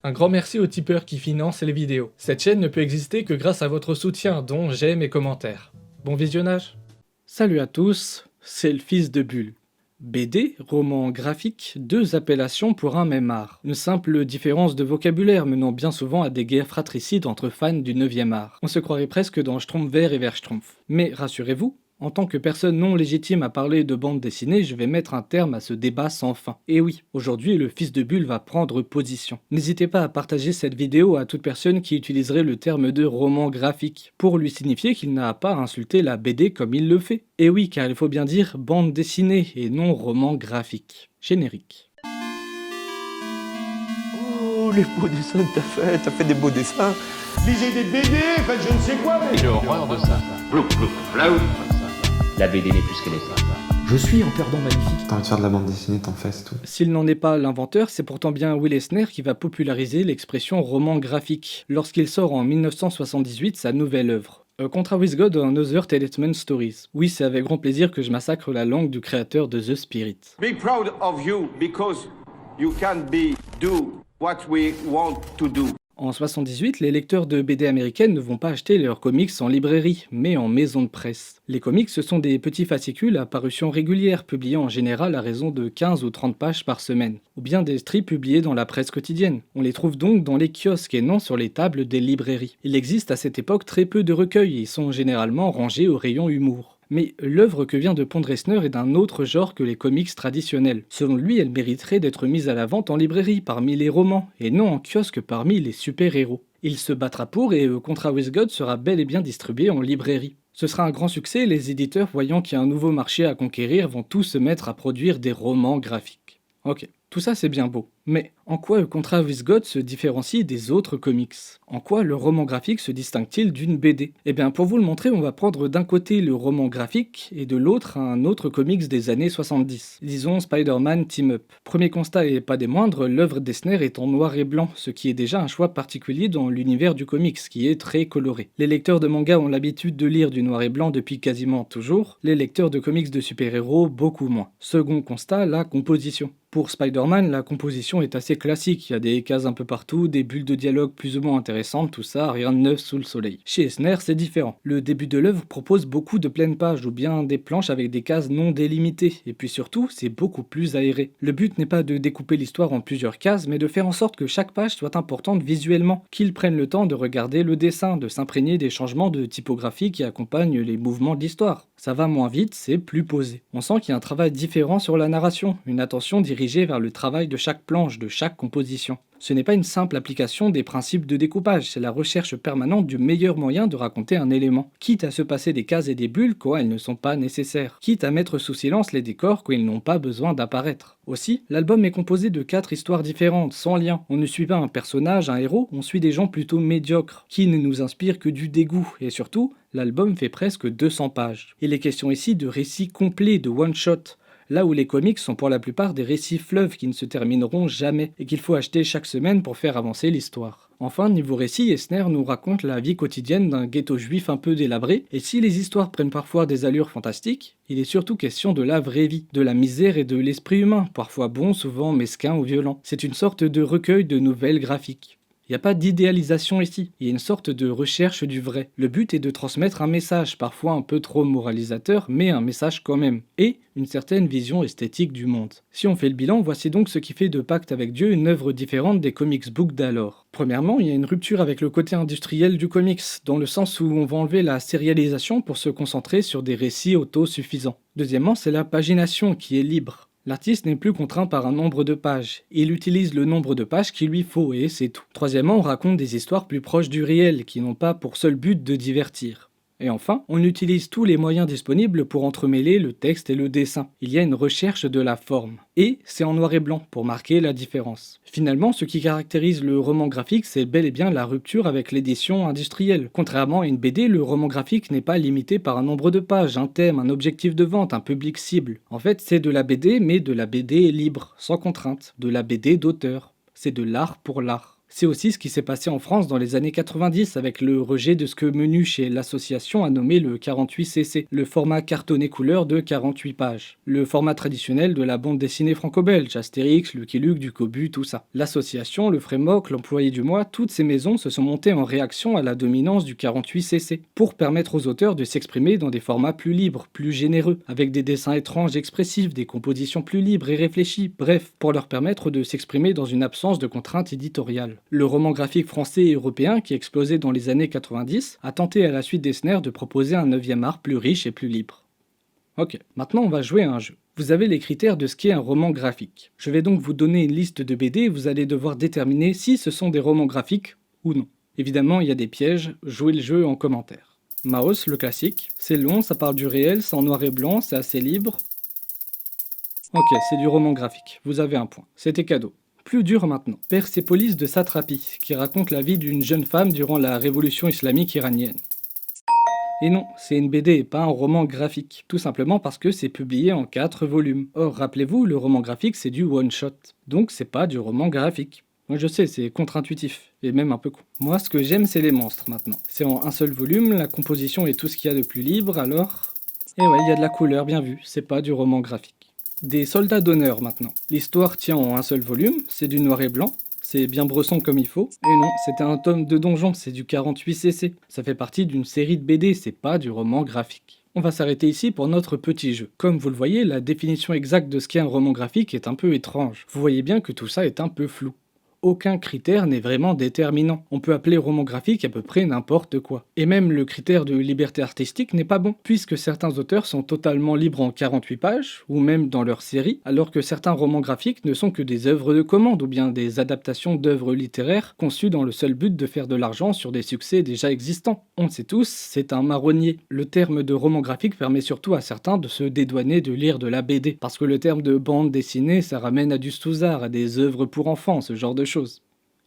Un grand merci aux tipeurs qui financent les vidéos. Cette chaîne ne peut exister que grâce à votre soutien, dont j'aime et commentaires. Bon visionnage. Salut à tous, c'est le fils de Bulle. BD, roman graphique, deux appellations pour un même art. Une simple différence de vocabulaire menant bien souvent à des guerres fratricides entre fans du 9e art. On se croirait presque dans Schtroumpf vert et vert Schtroumpf. Mais rassurez-vous, en tant que personne non légitime à parler de bande dessinée, je vais mettre un terme à ce débat sans fin. Et oui, aujourd'hui, le fils de Bulle va prendre position. N'hésitez pas à partager cette vidéo à toute personne qui utiliserait le terme de roman graphique, pour lui signifier qu'il n'a pas à insulter la BD comme il le fait. Et oui, car il faut bien dire bande dessinée et non roman graphique. Générique. Oh, les beaux dessins que t'as fait des beaux dessins. Lisez des BD, faites je ne sais quoi, mais... J'ai horreur de ça. Plouf, plouf, flaou. La BD n'est plus ce qu'elle est, ça. Je suis un perdant magnifique. T'as envie de faire de la bande dessinée, t'en fais, c'est tout. S'il n'en est pas l'inventeur, c'est pourtant bien Will Eisner qui va populariser l'expression roman graphique, lorsqu'il sort en 1978 sa nouvelle œuvre. A Contra with God and Other Talisman Stories. Oui, c'est avec grand plaisir que je massacre la langue du créateur de The Spirit. Be proud of you, because you can do what we want to do. En 78, les lecteurs de BD américaines ne vont pas acheter leurs comics en librairie, mais en maison de presse. Les comics, ce sont des petits fascicules à parution régulière, publiés en général à raison de 15 ou 30 pages par semaine, ou bien des strips publiés dans la presse quotidienne. On les trouve donc dans les kiosques et non sur les tables des librairies. Il existe à cette époque très peu de recueils et ils sont généralement rangés au rayon humour. Mais l'œuvre que vient de pondre Eisner est d'un autre genre que les comics traditionnels. Selon lui, elle mériterait d'être mise à la vente en librairie parmi les romans, et non en kiosque parmi les super-héros. Il se battra pour et Contra with God sera bel et bien distribué en librairie. Ce sera un grand succès et les éditeurs, voyant qu'il y a un nouveau marché à conquérir, vont tous se mettre à produire des romans graphiques. Ok, tout ça c'est bien beau. Mais en quoi A Contra with God se différencie des autres comics? En quoi le roman graphique se distingue-t-il d'une BD? Eh bien pour vous le montrer, on va prendre d'un côté le roman graphique et de l'autre un autre comics des années 70. Disons Spider-Man Team Up. Premier constat et pas des moindres, l'œuvre d'Eisner est en noir et blanc, ce qui est déjà un choix particulier dans l'univers du comics, qui est très coloré. Les lecteurs de manga ont l'habitude de lire du noir et blanc depuis quasiment toujours, les lecteurs de comics de super-héros beaucoup moins. Second constat, la composition. Pour Spider-Man, la composition est assez classique, il y a des cases un peu partout, des bulles de dialogue plus ou moins intéressantes, tout ça, rien de neuf sous le soleil. Chez Eisner, c'est différent. Le début de l'œuvre propose beaucoup de pleines pages, ou bien des planches avec des cases non délimitées, et puis surtout, c'est beaucoup plus aéré. Le but n'est pas de découper l'histoire en plusieurs cases, mais de faire en sorte que chaque page soit importante visuellement, qu'ils prennent le temps de regarder le dessin, de s'imprégner des changements de typographie qui accompagnent les mouvements de l'histoire. Ça va moins vite, c'est plus posé. On sent qu'il y a un travail différent sur la narration, une attention dirigée vers le travail de chaque planche, de chaque composition. Ce n'est pas une simple application des principes de découpage, c'est la recherche permanente du meilleur moyen de raconter un élément, quitte à se passer des cases et des bulles quand elles ne sont pas nécessaires, quitte à mettre sous silence les décors quand ils n'ont pas besoin d'apparaître. Aussi, l'album est composé de 4 histoires différentes, sans lien. On ne suit pas un personnage, un héros, on suit des gens plutôt médiocres, qui ne nous inspirent que du dégoût, et surtout, l'album fait presque 200 pages. Il est question ici de récits complets, de one-shot, là où les comics sont pour la plupart des récits fleuves qui ne se termineront jamais et qu'il faut acheter chaque semaine pour faire avancer l'histoire. Enfin, niveau récit, Eisner nous raconte la vie quotidienne d'un ghetto juif un peu délabré, et si les histoires prennent parfois des allures fantastiques, il est surtout question de la vraie vie, de la misère et de l'esprit humain, parfois bon, souvent mesquin ou violent. C'est une sorte de recueil de nouvelles graphiques. Il n'y a pas d'idéalisation ici, il y a une sorte de recherche du vrai. Le but est de transmettre un message, parfois un peu trop moralisateur, mais un message quand même, et une certaine vision esthétique du monde. Si on fait le bilan, voici donc ce qui fait de Pacte avec Dieu une œuvre différente des comics books d'alors. Premièrement, il y a une rupture avec le côté industriel du comics, dans le sens où on va enlever la sérialisation pour se concentrer sur des récits autosuffisants. Deuxièmement, c'est la pagination qui est libre. L'artiste n'est plus contraint par un nombre de pages. Il utilise le nombre de pages qu'il lui faut et c'est tout. Troisièmement, on raconte des histoires plus proches du réel, qui n'ont pas pour seul but de divertir. Et enfin, on utilise tous les moyens disponibles pour entremêler le texte et le dessin. Il y a une recherche de la forme. Et c'est en noir et blanc, pour marquer la différence. Finalement, ce qui caractérise le roman graphique, c'est bel et bien la rupture avec l'édition industrielle. Contrairement à une BD, le roman graphique n'est pas limité par un nombre de pages, un thème, un objectif de vente, un public cible. En fait, c'est de la BD, mais de la BD libre, sans contrainte, de la BD d'auteur. C'est de l'art pour l'art. C'est aussi ce qui s'est passé en France dans les années 90 avec le rejet de ce que Menu chez l'association a nommé le 48cc, le format cartonné couleur de 48 pages. Le format traditionnel de la bande dessinée franco-belge, Astérix, Lucky Luke, Ducobu, tout ça. L'association, le Frémoc, l'Employé du mois, toutes ces maisons se sont montées en réaction à la dominance du 48cc, pour permettre aux auteurs de s'exprimer dans des formats plus libres, plus généreux, avec des dessins étranges expressifs, des compositions plus libres et réfléchies, bref, pour leur permettre de s'exprimer dans une absence de contraintes éditoriales. Le roman graphique français et européen, qui explosait dans les années 90, a tenté à la suite d'Eisner de proposer un 9e art plus riche et plus libre. Ok, maintenant on va jouer à un jeu. Vous avez les critères de ce qu'est un roman graphique. Je vais donc vous donner une liste de BD et vous allez devoir déterminer si ce sont des romans graphiques ou non. Évidemment, il y a des pièges, jouez le jeu en commentaire. Maus, le classique. C'est long, ça parle du réel, c'est en noir et blanc, c'est assez libre. Ok, c'est du roman graphique. Vous avez un point. C'était cadeau. Plus dur maintenant. Persépolis de Satrapi, qui raconte la vie d'une jeune femme durant la révolution islamique iranienne. Et non, c'est une BD et pas un roman graphique, tout simplement parce que c'est publié en 4 volumes. Or, rappelez-vous, le roman graphique c'est du one-shot, donc c'est pas du roman graphique. Moi je sais, c'est contre-intuitif, et même un peu con. Moi ce que j'aime c'est les monstres maintenant. C'est en un seul volume, la composition est tout ce qu'il y a de plus libre, alors... Et ouais, il y a de la couleur, bien vu, c'est pas du roman graphique. Des soldats d'honneur maintenant. L'histoire tient en un seul volume, c'est du noir et blanc, c'est bien Bresson comme il faut. Et non, c'était un tome de donjon, c'est du 48cc. Ça fait partie d'une série de BD, c'est pas du roman graphique. On va s'arrêter ici pour notre petit jeu. Comme vous le voyez, la définition exacte de ce qu'est un roman graphique est un peu étrange. Vous voyez bien que tout ça est un peu flou. Aucun critère n'est vraiment déterminant. On peut appeler roman graphique à peu près n'importe quoi. Et même le critère de liberté artistique n'est pas bon, puisque certains auteurs sont totalement libres en 48 pages, ou même dans leur série, alors que certains romans graphiques ne sont que des œuvres de commande, ou bien des adaptations d'œuvres littéraires conçues dans le seul but de faire de l'argent sur des succès déjà existants. On le sait tous, c'est un marronnier. Le terme de roman graphique permet surtout à certains de se dédouaner de lire de la BD, parce que le terme de bande dessinée, ça ramène à du Stouzard, à des œuvres pour enfants, ce genre de choses.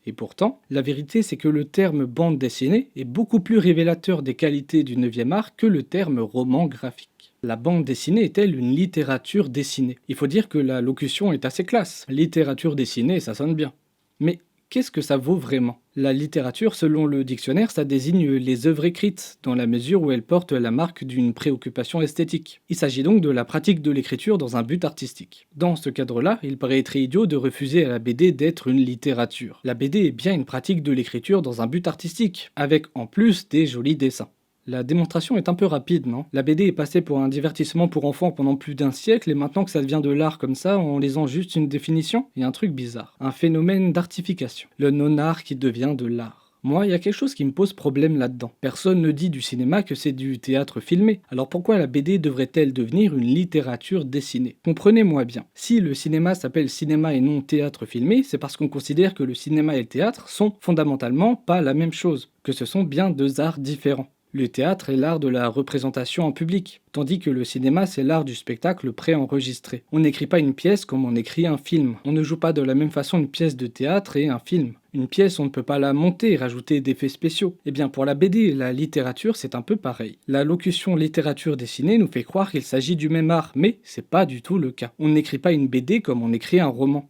Et pourtant, la vérité c'est que le terme bande dessinée est beaucoup plus révélateur des qualités du 9e art que le terme roman graphique. La bande dessinée est-elle une littérature dessinée? Il faut dire que la locution est assez classe. Littérature dessinée, ça sonne bien. Mais qu'est-ce que ça vaut vraiment? La littérature, selon le dictionnaire, ça désigne les œuvres écrites, dans la mesure où elles portent la marque d'une préoccupation esthétique. Il s'agit donc de la pratique de l'écriture dans un but artistique. Dans ce cadre-là, il paraît très idiot de refuser à la BD d'être une littérature. La BD est bien une pratique de l'écriture dans un but artistique, avec en plus des jolis dessins. La démonstration est un peu rapide, non? La BD est passée pour un divertissement pour enfants pendant plus d'un siècle et maintenant que ça devient de l'art comme ça, en lisant juste une définition, il y a un truc bizarre. Un phénomène d'artification. Le non-art qui devient de l'art. Moi, il y a quelque chose qui me pose problème là-dedans. Personne ne dit du cinéma que c'est du théâtre filmé. Alors pourquoi la BD devrait-elle devenir une littérature dessinée? Comprenez-moi bien. Si le cinéma s'appelle cinéma et non théâtre filmé, c'est parce qu'on considère que le cinéma et le théâtre sont fondamentalement pas la même chose, que ce sont bien deux arts différents. Le théâtre est l'art de la représentation en public, tandis que le cinéma c'est l'art du spectacle préenregistré. On n'écrit pas une pièce comme on écrit un film. On ne joue pas de la même façon une pièce de théâtre et un film. Une pièce, on ne peut pas la monter et rajouter d'effets spéciaux. Eh bien pour la BD et la littérature, c'est un peu pareil. La locution littérature dessinée nous fait croire qu'il s'agit du même art, mais c'est pas du tout le cas. On n'écrit pas une BD comme on écrit un roman.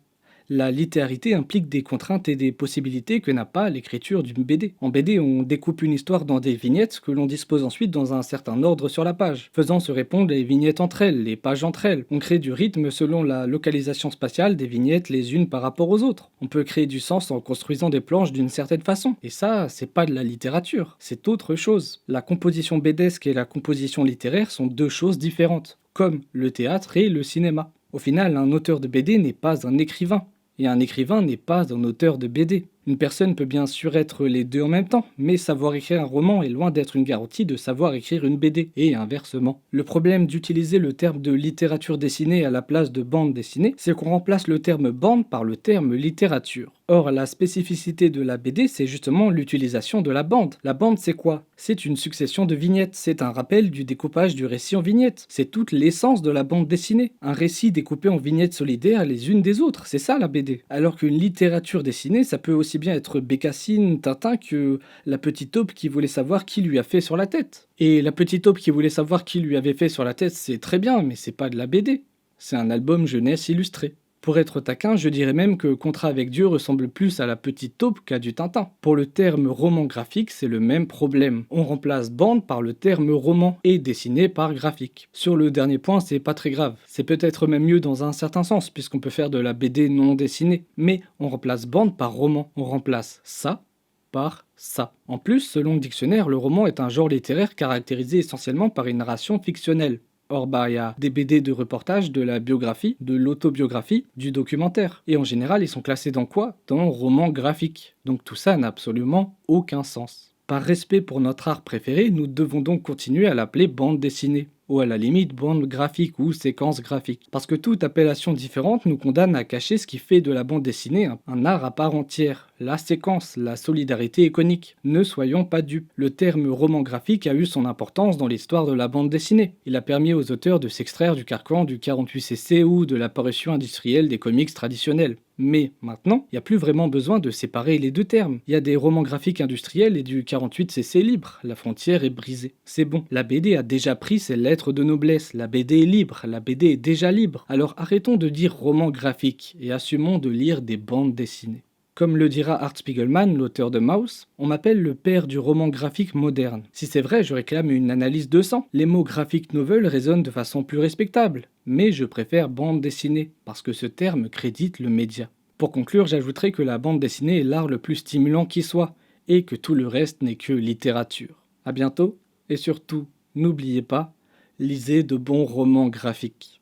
La littéralité implique des contraintes et des possibilités que n'a pas l'écriture d'une BD. En BD, on découpe une histoire dans des vignettes que l'on dispose ensuite dans un certain ordre sur la page, faisant se répondre les vignettes entre elles, les pages entre elles. On crée du rythme selon la localisation spatiale des vignettes les unes par rapport aux autres. On peut créer du sens en construisant des planches d'une certaine façon. Et ça, c'est pas de la littérature, c'est autre chose. La composition BDesque et la composition littéraire sont deux choses différentes, comme le théâtre et le cinéma. Au final, un auteur de BD n'est pas un écrivain. Et un écrivain n'est pas un auteur de BD. Une personne peut bien sûr être les deux en même temps, mais savoir écrire un roman est loin d'être une garantie de savoir écrire une BD, et inversement. Le problème d'utiliser le terme de littérature dessinée à la place de bande dessinée, c'est qu'on remplace le terme bande par le terme littérature. Or, la spécificité de la BD, c'est justement l'utilisation de la bande. La bande, c'est quoi? C'est une succession de vignettes, c'est un rappel du découpage du récit en vignettes. C'est toute l'essence de la bande dessinée. Un récit découpé en vignettes solidaires les unes des autres, c'est ça la BD. Alors qu'une littérature dessinée, ça peut aussi bien être Bécassine, Tintin que la petite taupe qui voulait savoir qui lui a fait sur la tête. Et la petite taupe qui voulait savoir qui lui avait fait sur la tête, c'est très bien, mais c'est pas de la BD. C'est un album jeunesse illustré. Pour être taquin, je dirais même que Contrat avec Dieu ressemble plus à la petite taupe qu'à du Tintin. Pour le terme roman graphique, c'est le même problème. On remplace bande par le terme roman et dessiné par graphique. Sur le dernier point, c'est pas très grave. C'est peut-être même mieux dans un certain sens, puisqu'on peut faire de la BD non dessinée. Mais on remplace bande par roman. On remplace ça par ça. En plus, selon le dictionnaire, le roman est un genre littéraire caractérisé essentiellement par une narration fictionnelle. Or, il y a des BD de reportage, de la biographie, de l'autobiographie, du documentaire. Et en général, ils sont classés dans quoi? Dans roman graphique. Donc tout ça n'a absolument aucun sens. Par respect pour notre art préféré, nous devons donc continuer à l'appeler bande dessinée. Ou à la limite bande graphique ou séquence graphique. Parce que toute appellation différente nous condamne à cacher ce qui fait de la bande dessinée un art à part entière. La séquence, la solidarité iconique. Ne soyons pas dupes. Le terme roman graphique a eu son importance dans l'histoire de la bande dessinée. Il a permis aux auteurs de s'extraire du carcan du 48cc ou de la parution industrielle des comics traditionnels. Mais maintenant, il n'y a plus vraiment besoin de séparer les deux termes. Il y a des romans graphiques industriels et du 48cc libre. La frontière est brisée. C'est bon, la BD a déjà pris ses lettres de noblesse. La BD est libre, la BD est déjà libre. Alors arrêtons de dire roman graphique et assumons de lire des bandes dessinées. Comme le dira Art Spiegelman, l'auteur de Maus, on m'appelle le père du roman graphique moderne. Si c'est vrai, je réclame une analyse de sang. Les mots graphic novel résonnent de façon plus respectable. Mais je préfère bande dessinée, parce que ce terme crédite le média. Pour conclure, j'ajouterai que la bande dessinée est l'art le plus stimulant qui soit, et que tout le reste n'est que littérature. A bientôt, et surtout, n'oubliez pas, lisez de bons romans graphiques.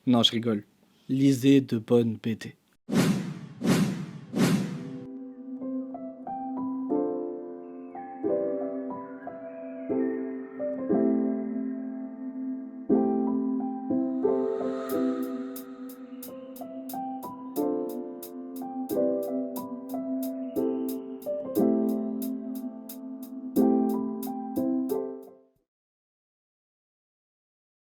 Non, je rigole. Lisez de bonnes BD.